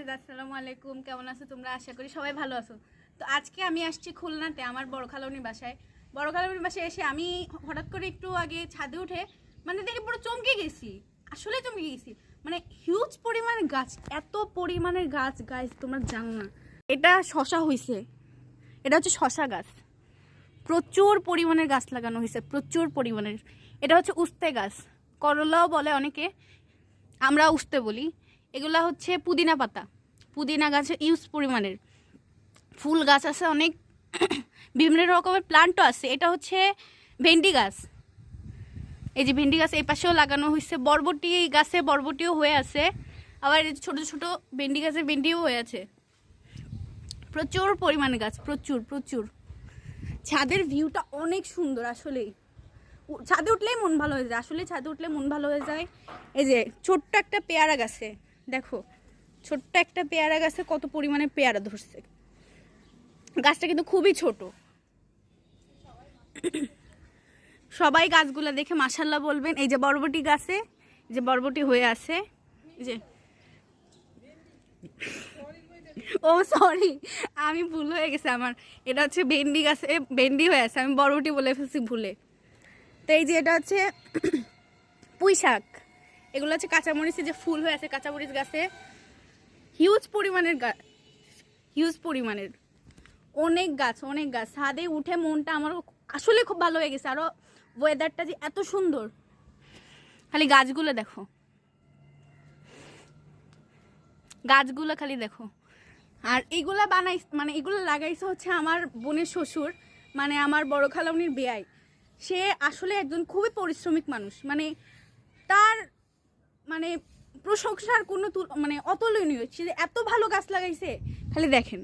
আসসালামু আলাইকুম, কেমন আছো তোমরা? আশা করি সবাই ভালো আছো। তো আজকে আমি আসছি খুলনাতে আমার বড় খালামণির বাসায়। বড় খালামণির বাসায় এসে আমি হঠাৎ করে একটু আগে ছাদে উঠে দেখে পুরো চমকে গেছি, আসলে চমকে গেছি। হিউজ পরিমাণের গাছ, এত পরিমাণের গাছ গাছ তোমরা জানো না। এটা শশা হয়েছে, এটা হচ্ছে শশা গাছ, প্রচুর পরিমাণের গাছ লাগানো হয়েছে, প্রচুর পরিমাণের। এটা হচ্ছে উস্তে গাছ, করলাও বলে অনেকে, আমরা উস্তে বলি। এগুলা হচ্ছে পুদিনা পাতা, পুদিনা গাছের ইউজ পরিমাণের। ফুল গাছ আছে অনেক, বিভিন্ন রকমের প্লান্টও আছে। এটা হচ্ছে ভেন্ডি গাছ, এই যে ভেন্ডি গাছ এই পাশেও লাগানো হয়েছে। বরবটি গাছে বরবটিও হয়ে আছে, আবার এই ছোটো ছোটো ভেন্ডি গাছে ভেন্ডিও হয়ে আছে। প্রচুর পরিমাণে গাছ, প্রচুর প্রচুর। ছাদের ভিউটা অনেক সুন্দর, আসলেই ছাদে উঠলেই মন ভালো হয়ে যায়, আসলে ছাদে উঠলে মন ভালো হয়ে যায়। এই যে ছোট্ট একটা পেয়ারা গাছে দেখো, ছোট্ট একটা পেয়ারা গাছে কত পরিমাণে পেয়ারা ধরছে। গাছটা কিন্তু খুবই ছোট। সবাই গাছগুলো দেখে মাশাআল্লাহ বলবেন। এই যে বরবটি গাছে, যে বরবটি হয়ে আছে, যে ও সরি, আমি ভুল হয়ে গেছে আমার। এটা হচ্ছে ভেন্ডি গাছে ভেন্ডি হয়ে আছে, আমি বরবটি বলে ফেলছি ভুলে। তো এই যে এটা হচ্ছে পুঁই শাক, এগুলো হচ্ছে কাঁচামরিচের যে ফুল হয়ে আছে কাঁচামরিচ গাছে। হিউজ পরিমাণের গাছ, হিউজ পরিমাণের অনেক গাছ, অনেক গাছ। ছাদে উঠে মনটা আমার আসলে খুব ভালো হয়ে গেছে। আরও ওয়েদারটা যে এত সুন্দর, খালি গাছগুলো দেখো, গাছগুলো খালি দেখো। আর এগুলা এগুলো লাগাইছে হচ্ছে আমার বোনের শ্বশুর, আমার বড় খালামণির বেয়াই। সে আসলে একজন খুবই পরিশ্রমিক মানুষ, তার প্রশংসার কোনো অতুলনীয়। সে এত ভালো গাছ লাগাইছে, খালি দেখেন।